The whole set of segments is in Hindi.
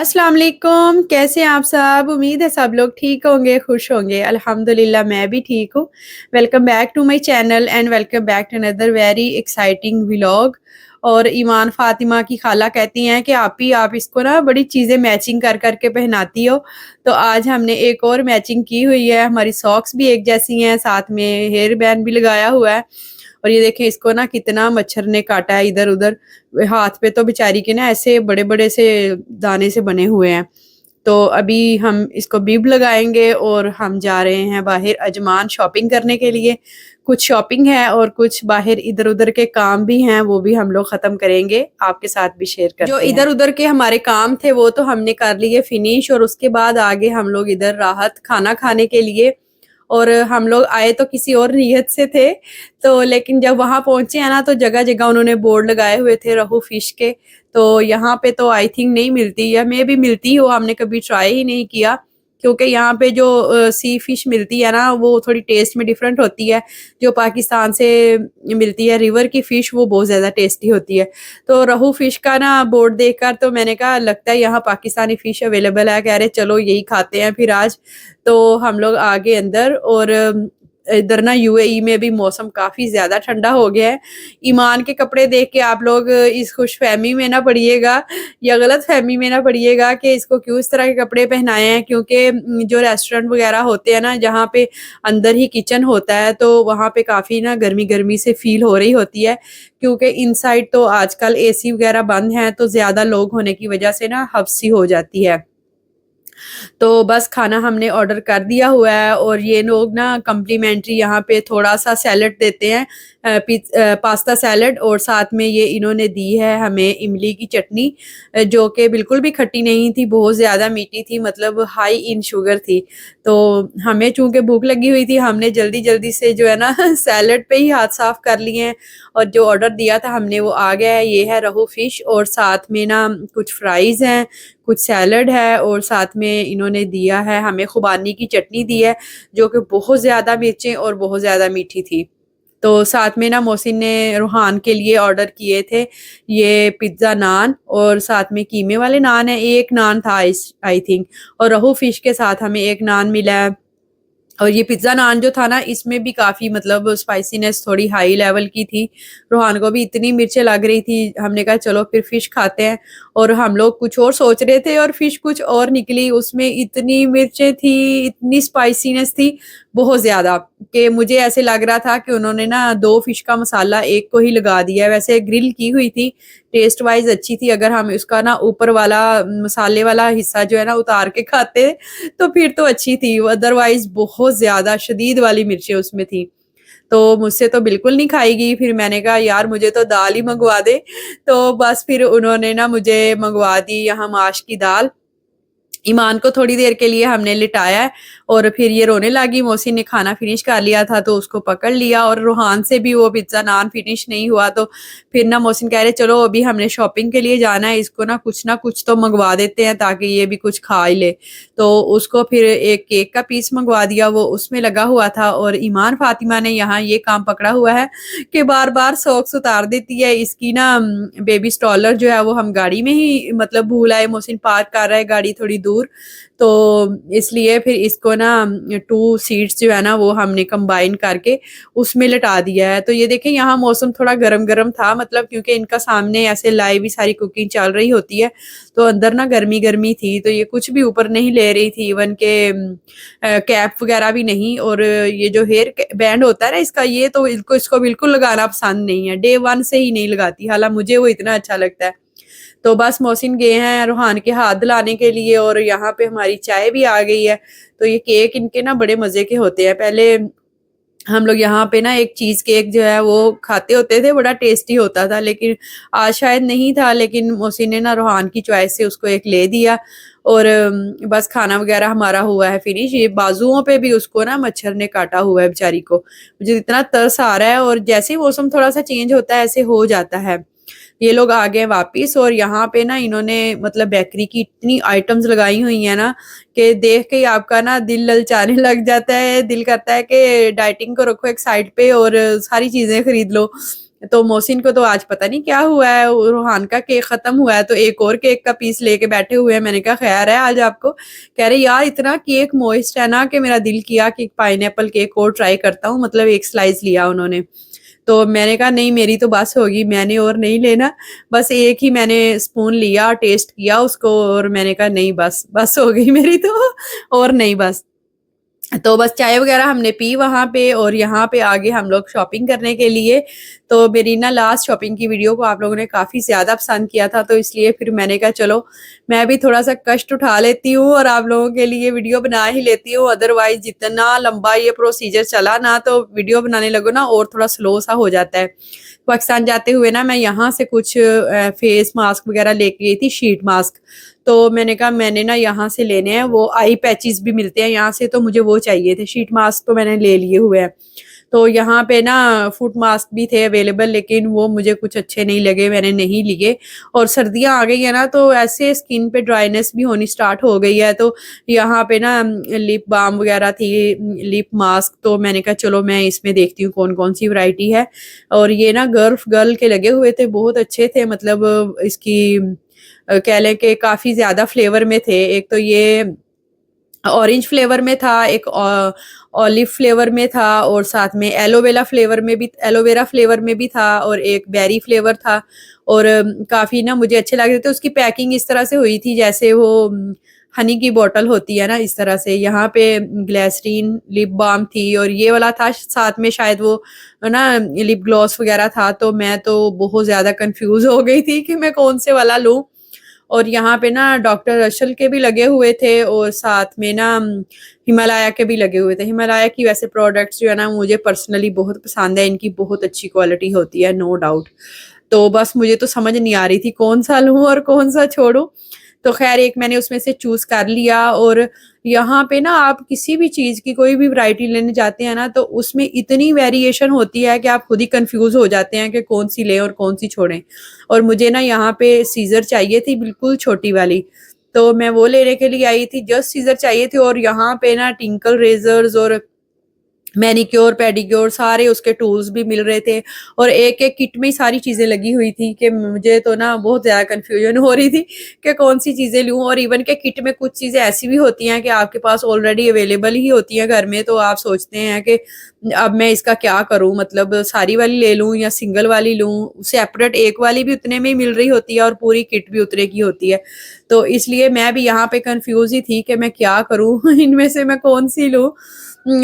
अस्सलाम वालेकुम। कैसे हैं आप सब? उम्मीद है सब लोग ठीक होंगे, खुश होंगे। अल्हम्दुलिल्लाह मैं भी ठीक हूँ। Welcome back to my channel and welcome back to another very exciting vlog. और ईमान फ़ातिमा की खाला कहती हैं कि आप इसको ना बड़ी चीज़ें मैचिंग कर कर के पहनाती हो। तो आज हमने एक और मैचिंग की हुई है। हमारी सॉक्स भी एक जैसी हैं, साथ में हेयर बैंड भी लगाया हुआ है। और ये देखें इसको ना कितना मच्छर ने काटा है इधर-उधर। हाथ पे तो बेचारी के ना ऐसे बड़े-बड़े से दाने से बने हुए हैं। तो अभी हम इसको बिब लगाएँगे और हम जा रहे हैं बाहर अजमान शॉपिंग करने के लिए। कुछ शॉपिंग है और कुछ बाहर इधर-उधर के काम भी हैं, वो भी हम लोग ख़त्म करेंगे, आपके साथ भी शेयर करते हैं। जो इधर-उधर के हमारे काम थे वो तो हमने कर लिए फिनिश और उसके बाद आगे हम लोग इधर राहत खाना खाने के लिए। और हम लोग आए तो किसी और नीयत से थे, तो लेकिन जब वहाँ पहुँचे हैं ना तो जगह-जगह उन्होंने बोर्ड लगाए हुए थे रहू फिश के। तो यहाँ पे तो आई थिंक नहीं मिलती या मे बी मिलती हो, हमने कभी ट्राई ही नहीं किया। क्योंकि यहाँ पे जो सी फिश मिलती है ना वो थोड़ी टेस्ट में डिफरेंट होती है। जो पाकिस्तान से मिलती है रिवर की फिश वो बहुत ज़्यादा टेस्टी होती है। तो रहू फिश का ना बोर्ड देखकर तो मैंने कहा लगता है यहाँ पाकिस्तानी फिश अवेलेबल है, कह रहे चलो यही खाते हैं फिर आज। तो हम लोग आ गए अंदर और इधर ना यूएई में भी मौसम काफ़ी ज़्यादा ठंडा हो गया है। ईमान के कपड़े देख के आप लोग इस खुशफ़हमी में ना पड़िएगा या गलतफ़हमी में ना पड़िएगा कि इसको क्यों इस तरह के कपड़े पहनाए हैं, क्योंकि जो रेस्टोरेंट वग़ैरह होते हैं ना जहाँ पे अंदर ही किचन होता है तो वहाँ पे काफ़ी ना गर्मी-गर्मी से फ़ील हो रही होती है। क्योंकि इनसाइड तो आजकल एसी वग़ैरह बंद हैं तो ज़्यादा लोग होने की वज़ह से ना हब्स सी हो जाती है। तो बस खाना हमने ऑर्डर कर दिया हुआ है और ये लोग ना कम्प्लीमेंट्री यहाँ पे थोड़ा-सा सैलेड देते हैं, पास्ता सैलेड और साथ में ये इन्होंने दी है हमें इमली की चटनी, जो कि बिल्कुल भी खट्टी नहीं थी, बहुत ज़्यादा मीठी थी, मतलब हाई इन शुगर थी। तो हमें चूँकि भूख लगी हुई थी, हमने जल्दी-जल्दी से जो है ना सैलेड पे ही हाथ साफ कर लिए हैं और जो ऑर्डर दिया था हमने वो आ गया है। ये है रहू फिश और साथ में ना कुछ फ्राइज़ हैं, कुछ सैलड है और साथ में इन्होंने दिया है हमें खुबानी की चटनी दी है, जो कि बहुत ज़्यादा मिर्चें और बहुत ज़्यादा मीठी थी। तो साथ में ना मोहसिन ने रूहान के लिए ऑर्डर किए थे ये पिज़्ज़ा नान और साथ में कीमे वाले नान है, एक नान था इस आई थिंक, और रहू फिश के साथ हमें एक नान मिला है। और ये पिज़्ज़ा नान जो था ना इसमें भी काफ़ी मतलब स्पाइसीनेस थोड़ी हाई लेवल की थी। रूहान को भी इतनी मिर्चें लग रही थी, हमने कहा चलो फिर फ़िश खाते हैं और हम लोग कुछ और सोच रहे थे और फ़िश कुछ और निकली। उसमें इतनी मिर्चें थी, इतनी स्पाइसीनेस थी बहुत ज़्यादा कि मुझे ऐसे लग रहा था कि उन्होंने ना 2 फ़िश का मसाला एक को ही लगा दिया है। वैसे ग्रिल की हुई थी, टेस्ट वाइज़ अच्छी थी, अगर हम इसका ना ऊपर वाला मसाले वाला हिस्सा जो है ना उतार के खाते तो फिर तो अच्छी थी, अदरवाइज़ बहुत ज़्यादा शदीद वाली मिर्चें उसमें थी। तो मुझसे तो बिल्कुल नहीं खाई गई, फिर मैंने कहा यार मुझे तो दाल ही मँगवा दे। तो बस फिर उन्होंने ना मुझे मँगवा दी यहाँ माश की दाल। ईमान को थोड़ी देर के लिए हमने लिटाया और फिर ये रोने लगी। मोहसिन ने खाना फिनिश कर लिया था तो उसको पकड़ लिया और रूहान से भी वो पिज़्ज़ा नान फिनिश नहीं हुआ, तो फिर ना मोहसिन कह रहे चलो अभी हमने शॉपिंग के लिए जाना है, इसको ना कुछ तो मंगवा देते हैं ताकि ये भी कुछ खा ही ले। तो उसको फिर एक केक का पीस मंगवा दिया, वो उसमें लगा हुआ था। और ईमान फातिमा ने यहाँ ये काम पकड़ा हुआ है कि बार-बार सॉक्स उतार देती है। इसकी ना बेबी स्ट्रॉलर जो है वो हम गाड़ी में ही मतलब भूल आए, मोहसिन पार्क कर रहा है गाड़ी थोड़ी दूर, तो इसलिए फिर इसको ना 2 सीट्स जो है ना वो हमने कंबाइन करके उसमें लिटा दिया है। तो ये देखें यहाँ मौसम थोड़ा गरम-गरम था, मतलब क्योंकि इनका सामने ऐसे लाइव ही सारी कुकिंग चल रही होती है, तो अंदर ना गर्मी-गर्मी थी, तो ये कुछ भी ऊपर नहीं ले रही थी, इवन के कैप वगैरह भी नहीं। और ये जो हेयर बैंड होता है ना इसका, ये तो इसको बिल्कुल लगाना पसंद नहीं है, डे 1 से ही नहीं लगाती, हालाँकि मुझे वो इतना अच्छा लगता है। तो बस मोहसिन गए हैं रूहान के हाथ दिलाने के लिए और यहाँ पे हमारी चाय भी आ गई है। तो ये केक इनके ना बड़े मज़े के होते हैं। पहले हम लोग यहाँ पे ना एक चीज़ केक जो है वो खाते होते थे, बड़ा टेस्टी होता था, लेकिन आज शायद नहीं था, लेकिन मोहसिन ने ना रूहान की चॉइस से उसको एक ले दिया। और बस खाना वगैरह हमारा हुआ है फिनिश। ये बाजुओं पे भी उसको ना मच्छर ने काटा हुआ है बेचारी को। मुझे इतना तरस आ रहा है और जैसे ही मौसम थोड़ा-सा चेंज होता है ऐसे हो जाता है। ये लोग आ गए वापिस और यहाँ पे ना इन्होंने मतलब बेकरी की इतनी आइटम्स लगाई हुई हैं ना कि देख के ही आपका ना दिल ललचाने लग जाता है। दिल करता है कि डाइटिंग को रखो एक साइड पे और सारी चीज़ें खरीद लो। तो मोहसिन को तो आज पता नहीं क्या हुआ है, रूहान का केक ख़त्म हुआ है तो एक और केक का पीस लेके बैठे हुए हैं। मैंने कहा खैर है आज आपको? कह रहे यार इतना केक मॉइस्ट है ना कि मेरा दिल किया कि पाइनएप्पल केक और ट्राई करता हूँ, मतलब एक स्लाइस लिया उन्होंने। तो मैंने कहा नहीं मेरी तो बस होगी, मैंने और नहीं लेना। बस एक ही मैंने स्पून लिया, टेस्ट किया उसको और मैंने कहा नहीं बस, बस हो गई मेरी तो और नहीं बस। तो बस चाय वगैरह हमने पी वहाँ पे और यहाँ पे आगे हम लोग शॉपिंग करने के लिए। तो मेरी ना लास्ट शॉपिंग की वीडियो को आप लोगों ने काफ़ी ज़्यादा पसंद किया था, तो इसलिए फिर मैंने कहा चलो मैं भी थोड़ा-सा कष्ट उठा लेती हूँ और आप लोगों के लिए वीडियो बना ही लेती हूँ। अदरवाइज़ जितना लंबा ये प्रोसीजर चला ना तो वीडियो बनाने लगो ना और थोड़ा स्लो सा हो जाता है। पाकिस्तान जाते हुए ना मैं यहाँ से कुछ फेस मास्क वगैरह लेके गई थी, शीट मास्क। तो मैंने कहा मैंने ना यहाँ से लेने हैं, वो आई पैचेस भी मिलते हैं यहाँ से, तो मुझे वो चाहिए थे। शीट मास्क तो मैंने ले लिए हुए हैं। तो यहाँ पे ना फुट मास्क भी थे अवेलेबल, लेकिन वो मुझे कुछ अच्छे नहीं लगे, मैंने नहीं लिए। और सर्दियाँ आ गई है ना तो ऐसे स्किन पे ड्राइनेस भी होनी स्टार्ट हो गई है। तो यहाँ पे ना लिप बाम वगैरह थी, लिप मास्क, तो मैंने कहा चलो मैं इसमें देखती हूँ कौन कौन सी वैरायटी है। और ये ना गर्ल के लगे हुए थे, बहुत अच्छे थे, मतलब इसकी कह लें कि काफ़ी ज़्यादा फ्लेवर में थे। एक तो ये ऑरेंज फ्लेवर में था, एक ऑलिव फ्लेवर में था और साथ में एलोवेरा फ्लेवर में भी था और एक बेरी फ्लेवर था। और काफ़ी ना मुझे अच्छे लग रहे थे। उसकी पैकिंग इस तरह से हुई थी जैसे वो हनी की बॉटल होती है ना, इस तरह से। यहाँ पे ग्लिसरीन लिप बाम थी और ये वाला था साथ में शायद वो ना लिप ग्लॉस वगैरह था। तो मैं तो बहुत ज़्यादा कन्फ्यूज़ हो गई थी कि मैं कौन से वाला लूँ। और यहाँ पे ना डॉक्टर रशल के भी लगे हुए थे और साथ में ना हिमालया के भी लगे हुए थे। हिमालया की वैसे प्रोडक्ट्स जो है ना मुझे पर्सनली बहुत पसंद है, इनकी बहुत अच्छी क्वालिटी होती है, नो डाउट। तो बस मुझे तो समझ नहीं आ रही थी कौन सा लूँ और कौन सा छोड़ूँ। तो ख़ैर एक मैंने उसमें से चूज़ कर लिया। और यहाँ पे ना आप किसी भी चीज़ की कोई भी वैरायटी लेने जाते हैं ना तो उसमें इतनी वेरिएशन होती है कि आप खुद ही कन्फ्यूज़ हो जाते हैं कि कौन सी लें और कौन सी छोड़ें। और मुझे ना यहाँ पे सीज़र चाहिए थी बिल्कुल छोटी वाली, तो मैं वो लेने के लिए आई थी, जस्ट सीज़र चाहिए थे। और यहाँ पे ना टिंकल रेज़र्स और मैनीक्योर, पेडिक्योर सारे उसके टूल्स भी मिल रहे थे और एक-एक किट में ही सारी चीज़ें लगी हुई थी कि मुझे तो ना बहुत ज़्यादा कन्फ्यूज़न हो रही थी कि कौन-सी चीज़ें लूँ। और इवन के किट में कुछ चीज़ें ऐसी भी होती हैं कि आपके पास ऑलरेडी अवेलेबल ही होती हैं घर में, तो आप सोचते हैं कि अब मैं इसका क्या करूँ? मतलब सारी वाली ले लूँ या सिंगल वाली लूँ? सेपरेट एक वाली भी उतने में ही मिल रही होती है और पूरी किट भी उतने की होती है। तो इसलिए मैं भी यहाँ पे कन्फ्यूज़ ही थी कि मैं क्या करूँ? इनमें से मैं कौन-सी लूँ?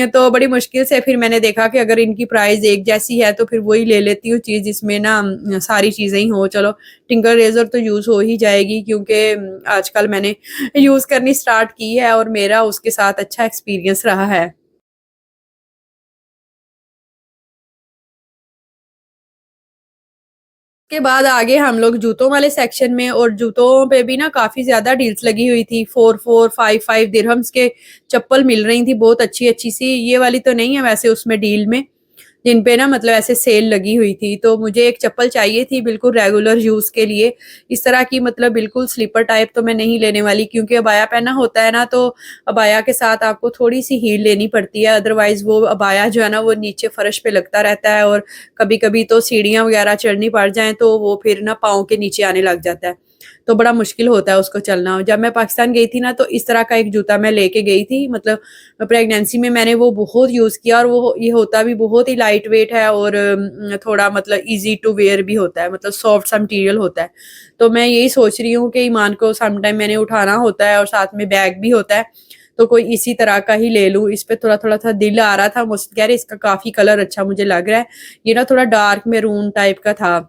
तो बड़ी मुश्किल से फिर मैंने देखा कि अगर इनकी प्राइस एक जैसी है तो फिर वही ले लेती हूँ चीज़ जिसमें ना सारी चीज़ें ही हों। चलो टिंकर रेज़र तो यूज़ हो ही जाएगी क्योंकि आजकल मैंने यूज़ करनी स्टार्ट की है और मेरा उसके साथ अच्छा एक्सपीरियंस रहा है। के बाद आगे हम लोग जूतों वाले सेक्शन में, और जूतों पे भी ना काफ़ी ज़्यादा डील्स लगी हुई थी। 4-4 5-5 दिरहम्स के चप्पल मिल रही थी बहुत अच्छी-अच्छी सी। ये वाली तो नहीं है वैसे उसमें डील में, जिन पे ना मतलब ऐसे सेल लगी हुई थी। तो मुझे एक चप्पल चाहिए थी बिल्कुल रेगुलर यूज़ के लिए। इस तरह की मतलब बिल्कुल स्लीपर टाइप तो मैं नहीं लेने वाली क्योंकि अबाया पहना होता है ना, तो अबाया के साथ आपको थोड़ी-सी हील लेनी पड़ती है, अदरवाइज़ वो अबाया जो है ना वो नीचे फर्श पे लगता रहता है और कभी-कभी तो सीढ़ियाँ वगैरह चढ़नी पड़ जाएँ तो वो फिर ना पाँव के नीचे आने लग जाता है। तो बड़ा मुश्किल होता है उसको चलना। जब मैं पाकिस्तान गई थी ना तो इस तरह का एक जूता मैं लेके गई थी, मतलब प्रेगनेंसी में मैंने वो बहुत यूज़ किया और वो ये होता भी बहुत ही लाइट वेट है और थोड़ा मतलब ईज़ी टू वियर भी होता है, मतलब सॉफ्ट सा मटीरियल होता है। तो मैं यही सोच रही हूँ कि ईमान को सम टाइम मैंने उठाना होता है और साथ में बैग भी होता है, तो कोई इसी तरह का ही ले लूँ। इस पे थोड़ा-थोड़ा सा दिल आ रहा था, मुझसे कह रहे इसका काफ़ी कलर अच्छा मुझे लग रहा है। ये ना थोड़ा डार्क मैरून टाइप का था।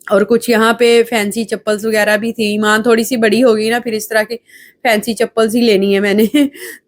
और कुछ यहाँ पे फैंसी चप्पल्स वगैरह भी थी। ईमान थोड़ी-सी बड़ी हो गई ना, फिर इस तरह की फैंसी चप्पल्स ही लेनी है मैंने।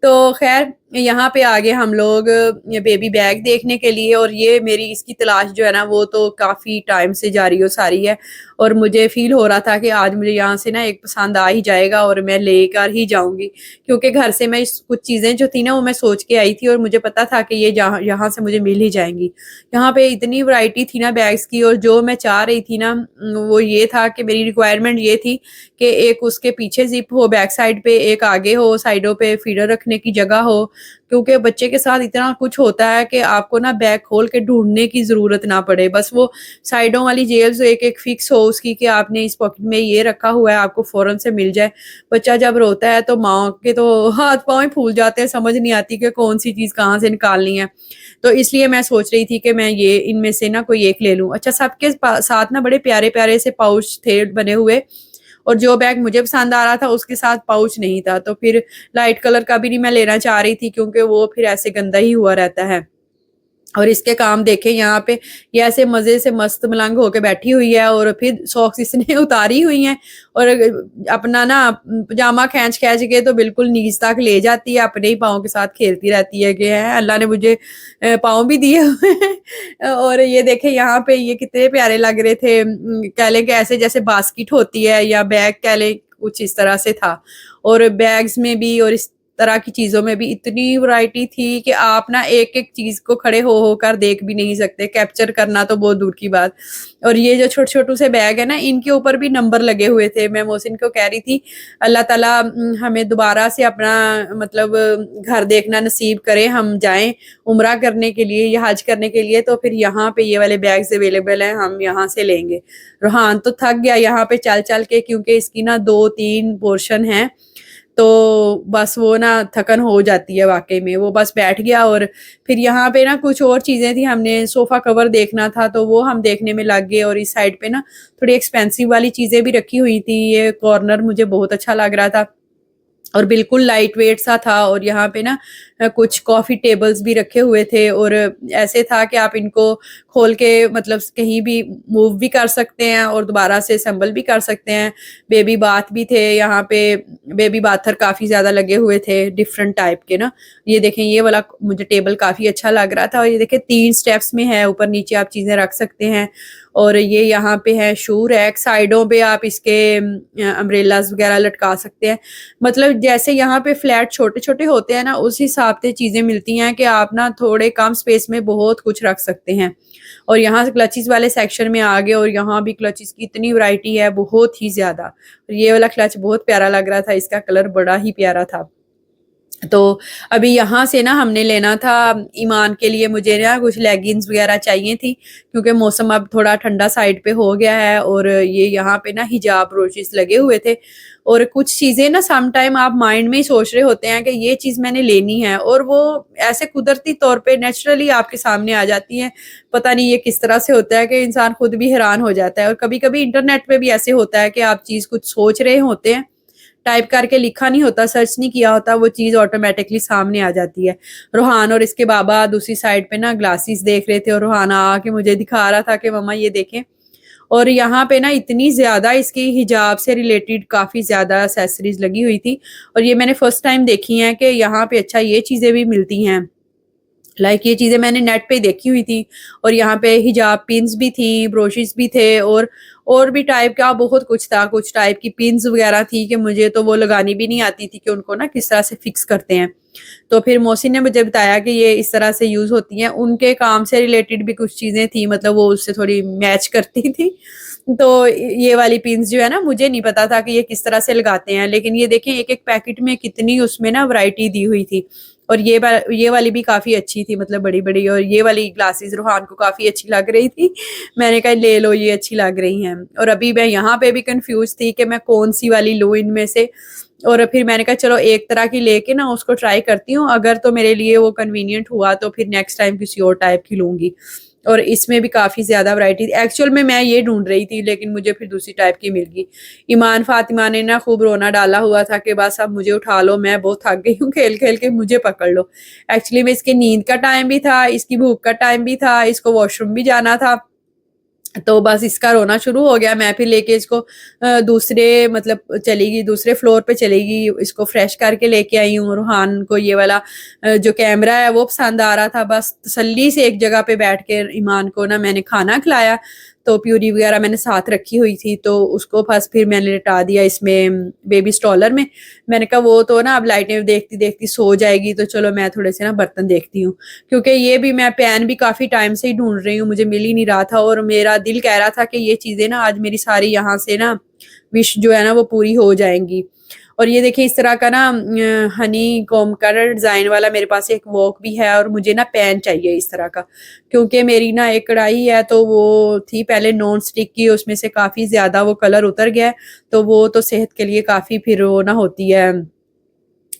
तो ख़ैर यहाँ पे आ गए हम लोग ये बेबी बैग देखने के लिए, और ये मेरी इसकी तलाश जो है ना वो तो काफ़ी टाइम से जारी और सारी है। और मुझे फ़ील हो रहा था कि आज मुझे यहाँ से ना एक पसंद आ ही जाएगा और मैं लेकर ही जाऊँगी। क्योंकि घर से मैं इस कुछ चीज़ें जो थी ना वो मैं सोच के आई थी और मुझे पता था कि ये जहाँ यहाँ से मुझे मिल ही जाएँगी। यहाँ पे इतनी वैरायटी थी ना बैग्स की, और जो मैं चाह रही थी ना वो ये था कि मेरी रिक्वायरमेंट ये थी कि एक उसके पीछे ज़िप हो बैक साइड पे, एक आगे हो, साइडों पे फीडर रखने की जगह हो, क्योंकि बच्चे के साथ इतना कुछ होता है कि आपको ना बैग खोल के ढूँढने की ज़रूरत ना पड़े। बस वो साइडों वाली जेब जो एक-एक फिक्स हो उसकी कि आपने इस पॉकेट में ये रखा हुआ है, आपको फ़ौरन से मिल जाए। बच्चा जब रोता है तो माँ के तो हाथ-पाँव ही फूल जाते हैं, समझ नहीं आती कि कौन-सी चीज़ कहाँ से निकालनी है। तो इसलिए मैं सोच रही थी कि मैं ये इनमें से ना कोई एक ले लूँ। अच्छा, सबके साथ ना बड़े प्यारे-प्यारे से पाउच थे बने हुए, और जो बैग मुझे पसंद आ रहा था उसके साथ पाउच नहीं था। तो फिर लाइट कलर का भी नहीं मैं लेना चाह रही थी, क्योंकि वो फिर ऐसे गंदा ही हुआ रहता है। और इसके काम देखें यहाँ पे, ये ऐसे मज़े से मस्त मलंग होके बैठी हुई है, और फिर सॉक्स इसने उतारी हुई हैं, और अपना ना पजामा खींच-खींच के तो बिल्कुल नीज़ तक ले जाती है, अपने ही पाँव के साथ खेलती रहती है कि हैं अल्लाह ने मुझे पाँव भी दिए हुए हैं। और ये देखें यहाँ पे ये कितने प्यारे लग रहे थे। कह लें कि ऐसे जैसे बास्केट होती है या बैग कह लें, कुछ इस तरह से था। और बैग्स में भी और इस तरह की चीज़ों में भी इतनी वैरायटी थी कि आप ना एक-एक चीज़ को खड़े हो होकर देख भी नहीं सकते, कैप्चर करना तो बहुत दूर की बात। और ये जो छोटे-छोटू से बैग है ना, इनके ऊपर भी नंबर लगे हुए थे। मैं मोहसिन को कह रही थी, अल्लाह ताला हमें दोबारा से अपना मतलब घर देखना नसीब करे, हम जाएँ उम्रा करने के लिए या हज करने के लिए, तो फिर यहाँ पे ये वाले बैग्स अवेलेबल हैं, हम यहाँ से लेंगे। रोहान तो थक गया यहाँ पे चल-चल के, क्योंकि इसकी ना 2-3 पोर्शन हैं। तो बस वो ना थकन हो जाती है वाक़ई में, वो बस बैठ गया। और फिर यहाँ पे ना कुछ और चीज़ें थी, हमने सोफ़ा कवर देखना था तो वो हम देखने में लग गए, और इस साइड पे ना थोड़ी एक्सपेंसिव वाली चीज़ें भी रखी हुई थी। ये कॉर्नर मुझे बहुत अच्छा लग रहा था और बिल्कुल लाइट वेट सा था, और यहाँ पे ना कुछ कॉफ़ी टेबल्स भी रखे हुए थे, और ऐसे था कि आप इनको खोल के मतलब कहीं भी मूव भी कर सकते हैं और दोबारा से असेंबल भी कर सकते हैं। बेबी बाथ भी थे यहाँ पे, बेबी बाथर काफ़ी ज़्यादा लगे हुए थे डिफरेंट टाइप के ना। ये देखें, ये वाला मुझे टेबल काफ़ी अच्छा लग रहा था, और ये देखें 3 स्टेप्स में है, ऊपर-नीचे आप चीज़ें रख सकते हैं। और ये यहाँ पे है शू रैक, साइडों पे आप इसके अम्ब्रेलाज़ वगैरह लटका सकते हैं। मतलब जैसे यहाँ पे फ्लैट छोटे-छोटे होते हैं ना, उस हिसाब से चीज़ें मिलती हैं कि आप ना थोड़े कम स्पेस में बहुत कुछ रख सकते हैं। और यहाँ से क्लचेज़ वाले सेक्शन में आ गए, और यहाँ भी क्लचेज़ की इतनी वैरायटी है, बहुत ही ज़्यादा। ये वाला क्लच बहुत प्यारा लग रहा था, इसका कलर बड़ा ही प्यारा था। तो अभी यहाँ से ना हमने लेना था ईमान के लिए, मुझे ना कुछ लेगिंग्स वगैरह चाहिए थी, क्योंकि मौसम अब थोड़ा ठंडा साइड पे हो गया है, और ये यहाँ पे ना हिजाब रोशेस लगे हुए थे। और कुछ चीज़ें ना सम टाइम आप माइंड में ही सोच रहे होते हैं कि ये चीज़ मैंने लेनी है, और वो ऐसे कुदरती तौर पे नेचुरली आपके सामने आ जाती हैं। पता नहीं ये किस तरह से होता है कि इंसान खुद भी हैरान हो जाता है। और कभी-कभी इंटरनेट पे भी ऐसे होता है कि आप चीज़ कुछ सोच रहे होते हैं, टाइप करके लिखा नहीं होता, सर्च नहीं किया होता, वो चीज़ ऑटोमैटिकली सामने आ जाती है। रोहान और इसके बाबा दूसरी साइड पे ना ग्लासेस देख रहे थे, और रोहान आके मुझे दिखा रहा था कि मम्मा ये देखें। और यहाँ पे ना इतनी ज़्यादा इसकी हिजाब से रिलेटेड काफ़ी ज़्यादा एक्सेसरीज़ लगी हुई थी, और ये मैंने फर्स्ट टाइम देखी हैं कि यहाँ पे अच्छा ये चीज़ें भी मिलती हैं। ये चीज़ें मैंने नेट पे देखी हुई थी, और यहाँ पे हिजाब पिन्स भी थी, ब्रोशेस भी थे, और भी टाइप का बहुत कुछ था। कुछ टाइप की पिन्स वगैरह थी कि मुझे तो वो लगानी भी नहीं आती थी कि उनको ना किस तरह से फिक्स करते हैं। तो फिर मोहसिन ने मुझे बताया कि ये इस तरह से यूज़ होती हैं। उनके काम से रिलेटेड भी कुछ चीज़ें थी, मतलब वो उससे थोड़ी मैच करती थी। तो ये वाली पिन्स जो है ना, मुझे नहीं पता था कि ये किस तरह से लगाते हैं। लेकिन ये देखें, एक-एक पैकेट में कितनी उसमें ना वैरायटी दी हुई थी। और ये वाली भी काफ़ी अच्छी थी, मतलब बड़ी-बड़ी, और ये वाली ग्लासेस रूहान को काफ़ी अच्छी लग रही थी। मैंने कहा ले लो, ये अच्छी लग रही हैं। और अभी मैं यहाँ पे भी कन्फ्यूज़ थी कि मैं कौन-सी वाली लूँ इनमें से। और फिर मैंने कहा चलो एक तरह की लेके ना उसको ट्राई करती हूँ, अगर तो मेरे लिए वो कन्वीनिएंट हुआ तो फिर नेक्स्ट टाइम किसी और टाइप की लूँगी। और इसमें भी काफ़ी ज़्यादा वैरायटी थी। एक्चुअल में मैं ये ढूँढ रही थी, लेकिन मुझे फिर दूसरी टाइप की मिल गई। ईमान फ़ातिमा ने ना खूब रोना डाला हुआ था कि बस अब मुझे उठा लो, मैं बहुत थक गई हूँ खेल-खेल के, मुझे पकड़ लो। एक्चुअली में इसकी नींद का टाइम भी था, इसकी भूख का टाइम भी था, इसको वॉशरूम भी जाना था। तो बस इसका रोना शुरू हो गया। मैं फिर लेके इसको दूसरे मतलब चली गई, दूसरे फ्लोर पे चली गई, इसको फ्रेश करके लेके आई हूँ। रूहान को ये वाला जो कैमरा है वो पसंद आ रहा था। बस तसल्ली से एक जगह पे बैठ के ईमान को ना मैंने खाना खिलाया, तो प्यूरी वगैरह मैंने साथ रखी हुई थी, तो उसको बस फिर मैंने लिटा दिया इसमें बेबी स्ट्रॉलर में। मैंने कहा वो तो ना अब लाइटें देखती-देखती सो जाएगी, तो चलो मैं थोड़े से ना बर्तन देखती हूँ। क्योंकि ये भी मैं पैन भी काफ़ी टाइम से ही ढूँढ रही हूँ, मुझे मिल ही नहीं रहा था, और मेरा दिल कह रहा था कि ये चीज़ें ना आज मेरी सारी यहाँ से ना विश जो है ना वो पूरी हो जाएँगी। और ये देखिए इस तरह का ना हनी कॉम्ब का डिज़ाइन वाला मेरे पास एक वॉक भी है, और मुझे ना पैन चाहिए इस तरह का, क्योंकि मेरी ना एक कढ़ाई है तो वो थी पहले नॉन स्टिक की, उसमें से काफ़ी ज़्यादा वो कलर उतर गया है, तो वो तो सेहत के लिए काफ़ी फिर वो ना होती है,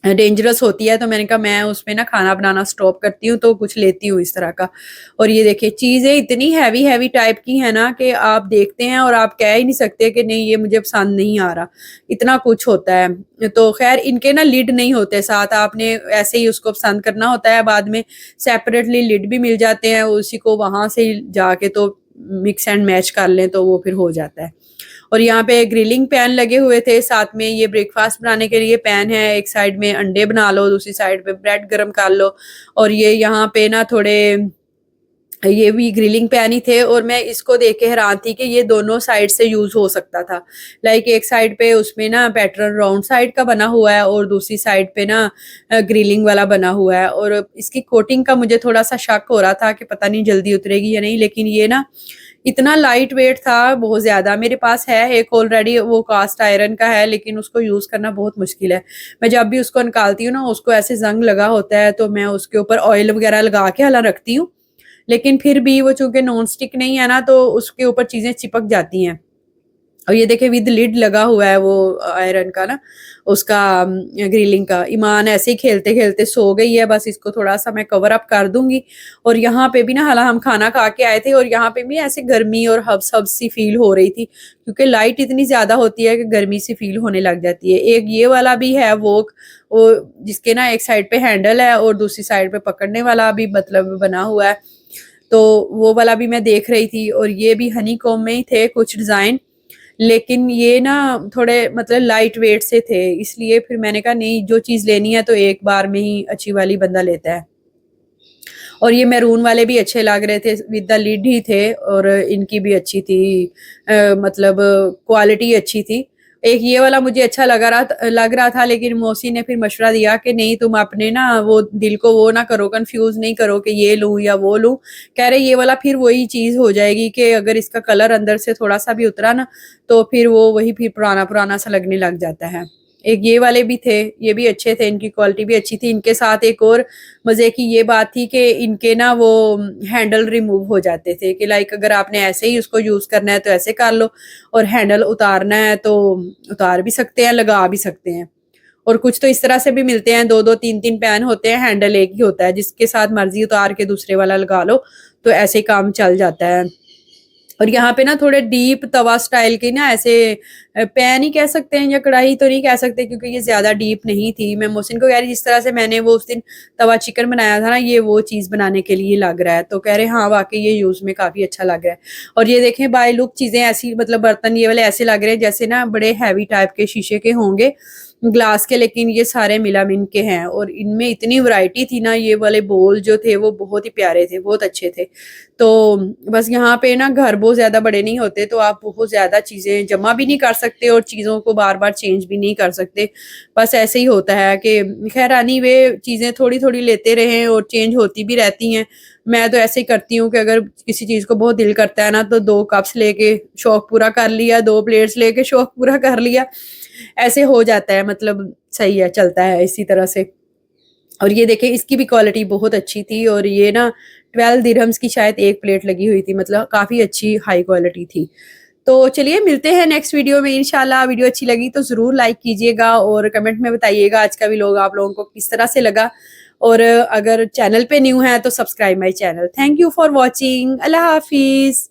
डेंजरस होती है। तो मैंने कहा मैं उसमें ना खाना बनाना स्टॉप करती हूँ, तो कुछ लेती हूँ इस तरह का। और ये देखिए चीज़ें इतनी हैवी हैवी टाइप की है ना कि आप देखते हैं और आप कह ही नहीं सकते कि नहीं ये मुझे पसंद नहीं आ रहा, इतना कुछ होता है। तो खैर इनके ना लिड नहीं होते साथ, आपने ऐसे ही उसको पसंद करना होता है, बाद में सेपरेटली लिड भी मिल जाते हैं, उसी को वहां से जाके तो मिक्स एंड मैच कर लें तो वो फिर हो जाता है। और यहाँ पे ग्रिलिंग पैन लगे हुए थे, साथ में ये ब्रेकफास्ट बनाने के लिए पैन है, एक साइड में अंडे बना लो, दूसरी साइड पे ब्रेड गरम कर लो। और ये यहाँ पे ना थोड़े ये भी ग्रिलिंग पैन ही थे, और मैं इसको देख के हैरान थी कि ये दोनों साइड से यूज हो सकता था। लाइक एक साइड पे उसमें ना पैटर्न राउंड साइड का बना हुआ है, और दूसरी साइड पे ना ग्रिलिंग वाला बना हुआ है। और इसकी कोटिंग का मुझे थोड़ा सा शक हो रहा था कि पता नहीं जल्दी उतरेगी या नहीं, लेकिन ये ना इतना लाइट वेट था बहुत ज़्यादा। मेरे पास है एक ऑलरेडी, वो कास्ट आयरन का है, लेकिन उसको यूज़ करना बहुत मुश्किल है। मैं जब भी उसको निकालती हूँ ना, उसको ऐसे जंग लगा होता है, तो मैं उसके ऊपर ऑयल वगैरह लगा के हला रखती हूँ, लेकिन फिर भी वो चूंकि नॉन स्टिक नहीं है ना, तो उसके ऊपर चीज़ें चिपक जाती हैं। और ये देखिए विद लिड लगा हुआ है वो आयरन का ना, उसका ग्रिलिंग का। ईमान ऐसे ही खेलते खेलते सो गई है, बस इसको थोड़ा सा मैं कवर अप कर दूंगी। और यहाँ पे भी ना, हालांकि हम खाना खा के आए थे, और यहाँ पे भी ऐसे गर्मी और हब्स हब्स सी फील हो रही थी, क्योंकि लाइट इतनी ज्यादा होती है कि गर्मी सी फील होने लग जाती है। एक ये वाला भी है वो जिसके ना एक साइड पे हैंडल है और दूसरी साइड पे पकड़ने वाला भी मतलब बना हुआ है, तो वो वाला भी मैं देख रही थी। और ये भी हनी कॉम्ब में ही थे कुछ डिजाइन, लेकिन ये ना थोड़े मतलब लाइट वेट से थे, इसलिए फिर मैंने कहा नहीं, जो चीज़ लेनी है तो एक बार में ही अच्छी वाली बंदा लेता है। और ये मैरून वाले भी अच्छे लग रहे थे, विद द लिड ही थे, और इनकी भी अच्छी थी, मतलब क्वालिटी अच्छी थी। एक ये वाला मुझे अच्छा लग रहा था, लेकिन मौसी ने फिर मशवरा दिया कि नहीं, तुम अपने ना वो दिल को वो ना करो, कंफ्यूज नहीं करो कि ये लूं या वो लूं। कह रहे ये वाला फिर वही चीज हो जाएगी कि अगर इसका कलर अंदर से थोड़ा सा भी उतरा ना, तो फिर वो वही फिर पुराना पुराना सा लगने लग जाता है। एक ये वाले भी थे, ये भी अच्छे थे, इनकी क्वालिटी भी अच्छी थी। इनके साथ एक और मजे की ये बात थी कि इनके ना वो हैंडल रिमूव हो जाते थे, कि लाइक अगर आपने ऐसे ही उसको यूज करना है तो ऐसे कर लो, और हैंडल उतारना है तो उतार भी सकते हैं, लगा भी सकते हैं। और कुछ तो इस तरह से भी मिलते हैं, दो दो तीन तीन पैन होते हैं, हैंडल एक ही होता है, जिसके साथ मर्जी उतार के दूसरे वाला लगा लो, तो ऐसे ही काम चल जाता है। और यहाँ पे ना थोड़े डीप तवा स्टाइल की ना ऐसे पैन ही कह सकते हैं, या कढ़ाई तो नहीं कह सकते, क्योंकि ये ज्यादा डीप नहीं थी। मैं मोहसिन को कह रही जिस तरह से मैंने वो उस दिन तवा चिकन बनाया था ना, ये वो चीज बनाने के लिए लग रहा है। तो कह रहे हाँ वाकई ये यूज में काफी अच्छा लग रहा है। और ये देखें बाय लुक चीजें ऐसी, मतलब बर्तन ये वाले ऐसे लग रहे हैं जैसे ना बड़े हैवी टाइप के शीशे के होंगे, ग्लास के, लेकिन ये सारे मिलामिन के हैं। और इनमें इतनी वैरायटी थी ना, ये वाले बोल जो थे वो बहुत ही प्यारे थे, बहुत अच्छे थे। तो बस यहाँ पे ना घर बहुत ज्यादा बड़े नहीं होते, तो आप बहुत ज्यादा चीजें जमा भी नहीं कर सकते और चीजों को बार बार चेंज भी नहीं कर सकते। बस ऐसे ही होता है कि खैर एनी वे चीजें थोड़ी थोड़ी लेते रहें और चेंज होती भी रहती हैं। मैं तो ऐसे ही करती हूँ कि अगर किसी चीज को बहुत दिल करता है ना, तो 2 कप्स लेके शौक पूरा कर लिया, 2 प्लेट्स लेके शौक पूरा कर लिया, ऐसे हो जाता है। मतलब सही है, चलता है इसी तरह से। और ये देखिए इसकी भी क्वालिटी बहुत अच्छी थी, और ये ना 12 दिरहम्स की शायद एक प्लेट लगी हुई थी, मतलब काफ़ी अच्छी हाई क्वालिटी थी। तो चलिए मिलते हैं नेक्स्ट वीडियो में इंशाल्लाह। वीडियो अच्छी लगी तो ज़रूर लाइक कीजिएगा, और कमेंट में बताइएगा आज का व्लॉग आप लोगों को किस तरह से लगा। और अगर चैनल पे न्यू है तो subscribe my channel. Thank you for watching. अल्लाह हाफिज़।